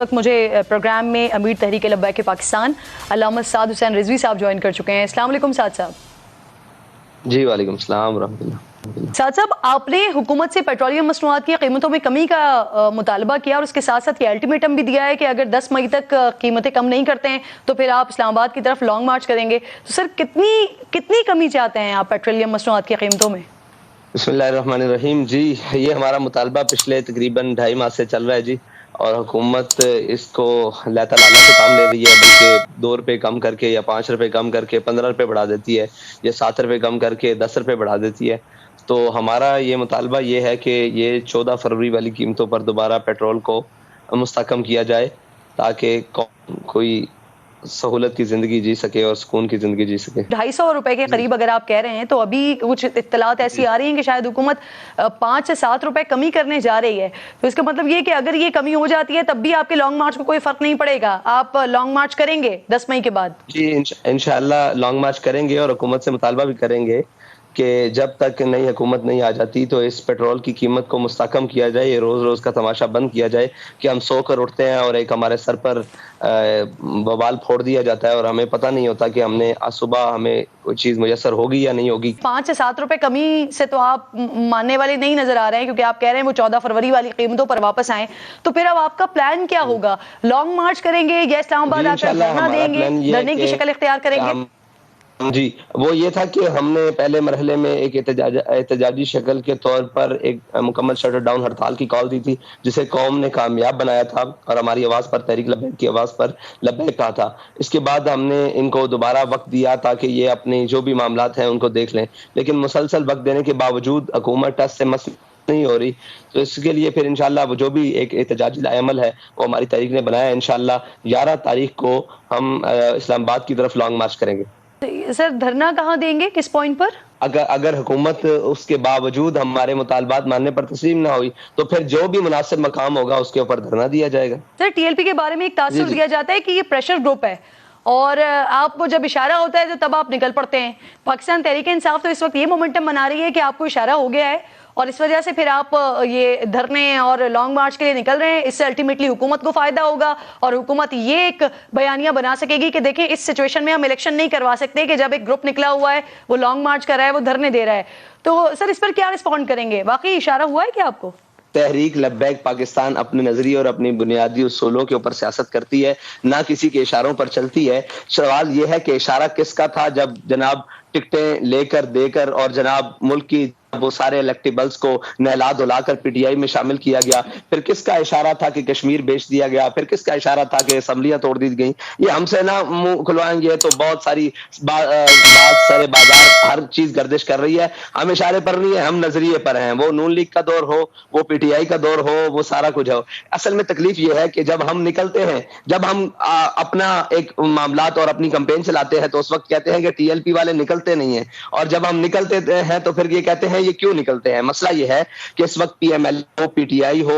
वक्त मुझे प्रोग्राम में अमीर तहरीक लब्बैक पाकिस्तान अल्लामा साद हुसैन रिजवी साहब ज्वाइन कर चुके हैं। अस्सलाम वालेकुम साद साहब। जी वालेकुम सलाम व रहमतुल्लाह। साद साहब, आपने हुकूमत से पेट्रोलियम मसनूआत की कीमतों में कमी का मुतालबा किया और उसके साथ साथ ये अल्टीमेटम भी दिया है कि अगर 10 मई तक कीमतें कम नहीं करते हैं तो फिर आप इस्लामाबाद की तरफ लॉन्ग मार्च करेंगे। तो सर कितनी कमी चाहते हैं आप पेट्रोलियम मसनूआत की कीमतों में? बिस्मिल्लाहिर्रहमानिर्रहीम। जी, ये हमारा मुतालबा पिछले तकरीबन 2.5 माह से चल रहा है जी, और हुकूमत इसको लाला पे काम ले रही है, बल्कि 2 रुपये कम करके या 5 रुपये कम करके 15 रुपये बढ़ा देती है, या 7 रुपये कम करके 10 रुपये बढ़ा देती है। तो हमारा ये मुतालबा ये है कि ये 14 फरवरी वाली कीमतों पर दोबारा पेट्रोल को मुस्तहकम किया जाए, ताकि कोई सहूलत की जिंदगी जी सके और सुकून की जिंदगी जी सके। 250 रुपए के करीब अगर आप कह रहे हैं, तो अभी कुछ इत्तलात ऐसी आ रही हैं कि शायद हुकूमत 5 से 7 रुपए कमी करने जा रही है। तो इसका मतलब ये कि अगर ये कमी हो जाती है तब भी आपके लॉन्ग मार्च को कोई फर्क नहीं पड़ेगा, आप लॉन्ग मार्च करेंगे 10 मई के बाद? जी, इंशाअल्लाह लॉन्ग मार्च करेंगे और हुकूमत से मुतालबा भी करेंगे कि जब तक नई हुकूमत नहीं आ जाती तो इस पेट्रोल की कीमत को मुस्तहकम किया जाए, ये रोज़ रोज़ का तमाशा बंद किया जाए कि हम सो कर उठते हैं और एक हमारे सर पर बवाल फोड़ दिया जाता है और हमें पता नहीं होता कि हमने आज सुबह हमें कोई चीज़ मुयस्सर होगी या नहीं होगी। 5 से 7 रुपए कमी से तो आप मानने वाले नहीं नजर आ रहे हैं, क्योंकि आप कह रहे हैं वो 14 फरवरी वाली कीमतों पर वापस आए। तो फिर अब आपका प्लान क्या होगा? लॉन्ग मार्च करेंगे या इस्लामाबाद आकर धरना देंगे, धरने की शक्ल इख्तियार करेंगे? जी, वो ये था कि हमने पहले मरहले में एक एहतजाजी शक्ल के तौर पर एक मुकम्मल शटर डाउन हड़ताल की कॉल दी थी, जिसे कौम ने कामयाब बनाया था और हमारी आवाज़ पर, तहरीक लब्बैक की आवाज़ पर लब्बैक कहा था। इसके बाद हमने इनको दोबारा वक्त दिया ताकि ये अपने जो भी मामलात हैं उनको देख लें, लेकिन मुसलसल वक्त देने के बावजूद हुकूमत टस से मस नहीं हो रही। तो इसके लिए फिर इंशाल्लाह वो जो भी एक एहतजाजी लाएमल है वो हमारी तहरीक ने बनाया। इंशाल्लाह 11 तारीख को हम इस्लामाबाद की तरफ लॉन्ग मार्च करेंगे। सर, धरना कहाँ देंगे, किस पॉइंट पर? अगर हुकूमत उसके बावजूद हमारे मुतालबात मानने पर तस्लीम ना हुई तो फिर जो भी मुनासिब मकाम होगा उसके ऊपर धरना दिया जाएगा। सर, टीएलपी के बारे में एक तासुर दिया जाता है कि ये प्रेशर ग्रुप है और आपको जब इशारा होता है तो तब आप निकल पड़ते हैं। पाकिस्तान तहरीक इंसाफ तो इस वक्त ये मोमेंटम बना रही है कि आपको इशारा हो गया है और इस वजह से फिर आप ये धरने और लॉन्ग मार्च के लिए निकल रहे हैं। इससे अल्टीमेटली हुकूमत को फायदा होगा और हुकूमत ये एक बयानिया बना सकेगी कि देखें, इस सिचुएशन में हम इलेक्शन नहीं करवा सकते कि जब एक ग्रुप निकला हुआ है, वो लॉन्ग मार्च कर रहा है, वो धरने दे रहा है। तो सर, इस पर क्या रिस्पॉन्ड करेंगे? वाकई इशारा हुआ है क्या आपको? तहरीक लब्बैक पाकिस्तान अपने नजरिए और अपनी बुनियादी उसूलों के ऊपर सियासत करती है, ना किसी के इशारों पर चलती है। सवाल यह है कि इशारा किसका था जब जनाब टिकटें लेकर देकर और जनाब मुल्क की वो सारे इलेक्टेबल्स को नहला धुला कर पीटीआई में शामिल किया गया? फिर किसका इशारा था कि कश्मीर बेच दिया गया? फिर किसका इशारा था कि असम्बलियां तोड़ दी गई? ये हमसे ना मुंह खुलवाएंगे तो बहुत सारी सारे बाजार हर चीज गर्दिश कर रही है। हम इशारे पर नहीं है, हम नजरिए पर हैं। वो नून लीग का दौर हो, वो पीटीआई का दौर हो, वो सारा कुछ हो। असल में तकलीफ ये है कि जब हम निकलते हैं, जब हम अपना एक मामलात और अपनी कंपेन चलाते हैं तो उस वक्त कहते हैं कि टीएलपी वाले निकलते नहीं है, और जब हम निकलते हैं तो फिर ये कहते हैं ये क्यों निकलते हैं। मसला ये है कि इस वक्त पीएमएल हो, पीटीआई हो,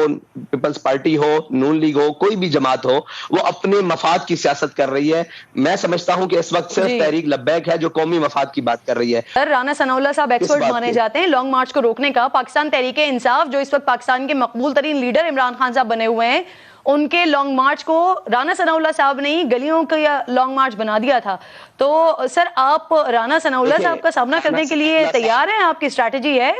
पीपल्स पार्टी हो, नून लीग हो, कोई भी जमात हो, वो अपने मफाद की सियासत कर रही है। मैं समझता हूं कि इस वक्त सिर्फ तहरीक लब्बैक है जो कौमी मफाद की बात कर रही है। सर, राना सनाउल्लाह साहब एक्सपर्ट माने जाते हैं लॉन्ग मार्च को रोकने का। पाकिस्तान तहरीक इंसाफ जो इस वक्त पाकिस्तान के मकबूल तरीन लीडर इमरान खान साहब बने हुए हैं, उनके लॉन्ग मार्च को राना सनाउल्लाह साहब ने ही गलियों का लॉन्ग मार्च बना दिया था। तो सर, आप राना सनाउल्लाह साहब का सामना करने के लिए तैयार हैं? आपकी स्ट्रैटेजी है?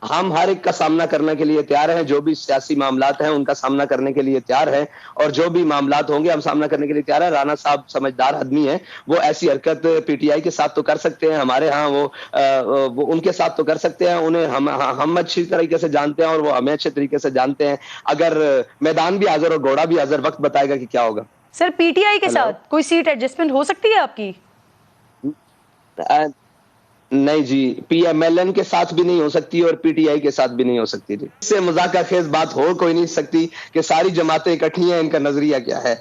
हम हर एक का सामना करने के लिए तैयार हैं, जो भी सियासी मामलात हैं उनका सामना करने के लिए तैयार हैं, और जो भी मामलात होंगे हम सामना करने के लिए तैयार हैं। राना साहब समझदार आदमी हैं, वो ऐसी हरकत पीटीआई के साथ तो कर सकते हैं, हमारे यहाँ वो उनके साथ तो कर सकते हैं। उन्हें हम अच्छी तरीके से जानते हैं और वो हमें अच्छे तरीके से जानते हैं। अगर मैदान भी हाजिर और घोड़ा भी हाजिर, वक्त बताएगा कि क्या होगा। सर, पीटीआई के साथ कोई सीट एडजस्टमेंट हो सकती है आपकी? नहीं जी, पीएमएलएन के साथ भी नहीं हो सकती और पीटीआई के साथ भी नहीं हो सकती जी। इससे मजाक खेज बात हो कोई नहीं सकती कि सारी जमातें इकट्ठी हैं, इनका नजरिया क्या है।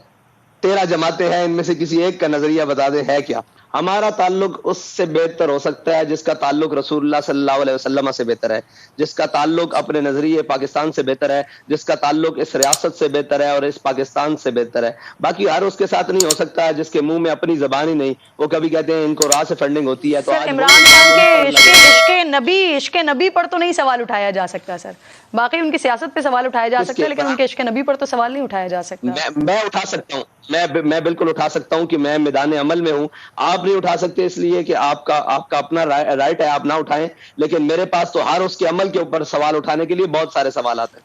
13 जमातें हैं, इनमें से किसी एक का नजरिया बता दे है क्या। ہمارا تعلق اس سے بہتر ہو سکتا ہے جس کا تعلق رسول اللہ صلی اللہ علیہ وسلم سے بہتر ہے، جس کا تعلق اپنے نظریے پاکستان سے بہتر ہے، جس کا تعلق اس ریاست سے بہتر ہے اور اس پاکستان سے بہتر ہے۔ باقی ہر اس کے ساتھ نہیں ہو سکتا ہے جس کے منہ میں اپنی زبان ہی نہیں، وہ کبھی کہتے ہیں ان کو راہ سے فنڈنگ ہوتی ہے۔ تو سر عمران خان کے عشق نبی پر تو نہیں سوال اٹھایا جا سکتا سر، باقی ان کی سیاست پہ سوال اٹھایا جا سکتا ہے لیکن ان کے عشق نبی پر تو سوال نہیں اٹھایا جا سکتا۔ میں اٹھا سکتا ہوں، میں بالکل اٹھا سکتا ہوں کہ میں میدان عمل میں ہوں، آپ نہیں اٹھا سکتے اس لیے کہ آپ کا اپنا رائٹ ہے، آپ نہ اٹھائیں، لیکن میرے پاس تو ہر اس کے عمل کے اوپر سوال اٹھانے کے لیے بہت سارے سوالات ہیں۔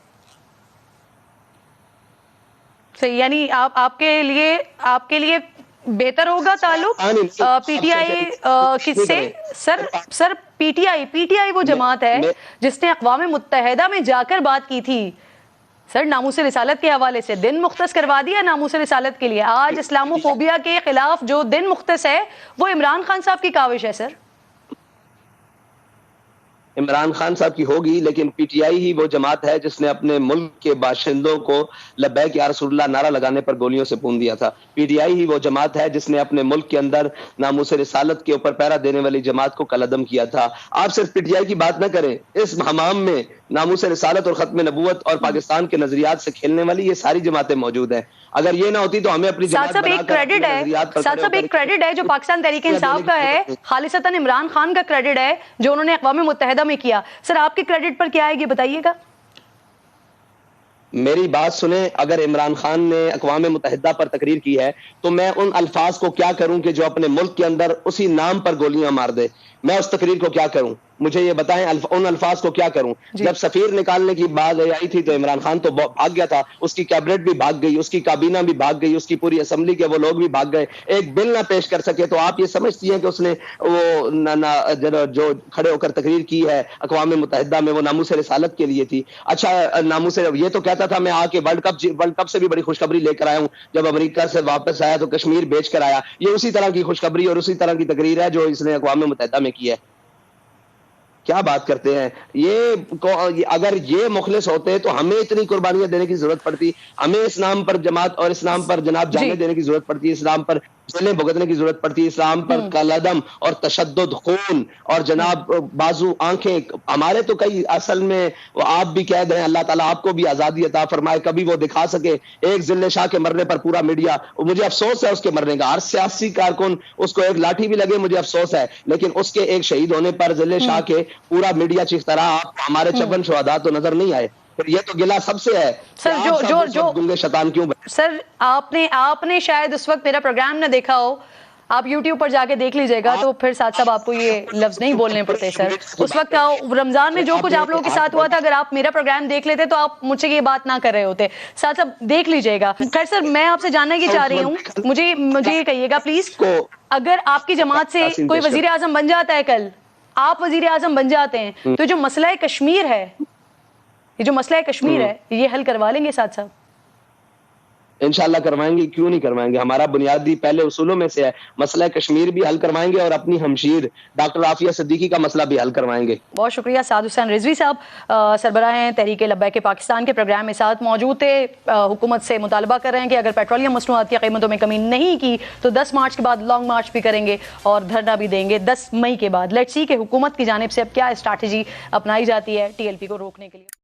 صحیح، یعنی آپ کے لیے بہتر ہوگا تعلق پی ٹی آئی کس سے؟ سر پی ٹی آئی وہ جماعت ہے جس نے اقوام متحدہ میں جا کر بات کی تھی سر ناموس رسالت کے حوالے سے، دن مختص کروا دیا ناموس رسالت کے لیے۔ آج اسلامو فوبیا کے خلاف جو دن مختص ہے وہ عمران خان صاحب کی کاوش ہے سر۔ عمران خان صاحب کی ہوگی، لیکن پی ٹی آئی ہی وہ جماعت ہے جس نے اپنے ملک کے باشندوں کو لبیک یا رسول اللہ نعرہ لگانے پر گولیوں سے پون دیا تھا۔ پی ٹی آئی ہی وہ جماعت ہے جس نے اپنے ملک کے اندر ناموس رسالت کے اوپر پہرا دینے والی جماعت کو قلعدم کیا تھا۔ آپ صرف پی ٹی آئی کی بات نہ کریں، اس حمام میں ناموس رسالت اور ختم نبوت اور پاکستان کے نظریات سے کھیلنے والی یہ ساری جماعتیں موجود ہیں۔ اگر یہ نہ ہوتی تو ہمیں اپنی جماعت بنا کر ایک کریڈٹ ہے جو پاکستان تحریک انصاف کا ہے، خالصتاً عمران خان کا کریڈٹ ہے جو انہوں نے اقوام متحدہ میں کیا۔ سر آپ کے کریڈٹ پر کیا ہے یہ بتائیے گا؟ میری بات سنیں، اگر عمران خان نے اقوام متحدہ پر تقریر کی ہے تو میں ان الفاظ کو کیا کروں کہ جو اپنے ملک کے اندر اسی نام پر گولیاں مار دے؟ میں اس تقریر کو کیا کروں؟ مجھے یہ بتائیں ان الفاظ کو کیا کروں؟ جب سفیر نکالنے کی بات آئی تھی تو عمران خان تو بھاگ گیا تھا، اس کی کیبنٹ بھی بھاگ گئی، اس کی کابینہ بھی بھاگ گئی، اس کی پوری اسمبلی کے وہ لوگ بھی بھاگ گئے، ایک بل نہ پیش کر سکے۔ تو آپ یہ سمجھتی ہیں کہ اس نے وہ جو کھڑے ہو کر تقریر کی ہے اقوام متحدہ میں وہ ناموس رسالت کے لیے تھی؟ اچھا ناموس یہ تو کہتا تھا میں آ کے ورلڈ کپ سے بھی بڑی خوشخبری لے کر آیا ہوں، جب امریکہ سے واپس آیا تو کشمیر بیچ کر آیا۔ یہ اسی طرح کی خوشخبری اور اسی طرح کی تقریر ہے جو اس نے اقوام متحدہ میں کی ہے۔ کیا بات کرتے ہیں یہ؟ اگر یہ مخلص ہوتے تو ہمیں اتنی قربانیاں دینے کی ضرورت پڑتی؟ ہمیں اسلام پر جماعت اور اسلام پر جناب جانے دینے کی ضرورت پڑتی؟ اسلام پر جیلیں بھگتنے کی ضرورت پڑتی؟ اسلام پر قلعدم اور تشدد، خون اور جناب بازو، آنکھیں ہمارے تو کئی اصل میں وہ آپ بھی قید ہیں، اللہ تعالیٰ آپ کو بھی آزادی عطا فرمائے، کبھی وہ دکھا سکے ایک ذل شاہ کے مرنے پر پورا میڈیا، مجھے افسوس ہے اس کے مرنے کا، ہر سیاسی کارکن اس کو ایک لاٹھی بھی لگے مجھے افسوس ہے، لیکن اس کے ایک شہید ہونے پر ذل شاہ کے پورا میڈیا چیختا رہا، آپ ہمارے 56 شہداء تو نظر نہیں آئے۔ پھر یہ تو گلہ سب سے ہے سر جو گنگے شیطان کیوں بنے؟ سر آپ نے شاید اس وقت میرا پروگرام نہ دیکھا ہو، آپ یوٹیوب پر جا کے دیکھ لیجئے گا تو پھر ساتھ صاحب آپ کو یہ لفظ نہیں بولنے پڑتے سر۔ اس وقت رمضان میں جو کچھ آپ لوگوں کے ساتھ ہوا تھا، اگر آپ میرا پروگرام دیکھ لیتے تو آپ مجھ سے یہ بات نہ کر رہے ہوتے۔ ساتھ صاحب دیکھ لیجئے گا۔ خیر سر میں آپ سے جاننا یہ چاہ رہی ہوں، مجھے یہ کہیے گا پلیز، اگر آپ کی جماعت سے کوئی وزیر اعظم بن جاتا ہے، کل آپ وزیر اعظم بن جاتے ہیں تو جو مسئلہ کشمیر ہے، یہ حل کروا لیں گے ساتھ صاحب؟ انشاءاللہ کروائیں گے، کیوں نہیں کروائیں گے؟ ہمارا بنیادی پہلے اصولوں میں سے ہے، مسئلہ کشمیر بھی حل کروائیں گے اور اپنی ہمشیر ڈاکٹر عافیہ صدیقی کا مسئلہ بھی حل کروائیں گے۔ بہت شکریہ سعد حسین رضوی صاحب، سربراہ ہیں تحریک لبیک پاکستان کے پروگرام میں ساتھ موجود تھے۔ حکومت سے مطالبہ کر رہے ہیں کہ اگر پیٹرولیم مصنوعات کی قیمتوں میں کمی نہیں کی تو 10 مارچ کے بعد لانگ مارچ بھی کریں گے اور دھرنا بھی دیں گے 10 مئی کے بعد۔ لیٹس سی کہ حکومت کی جانب سے اب کیا اسٹریٹجی اپنائی جاتی ہے TLP کو روکنے کے لیے۔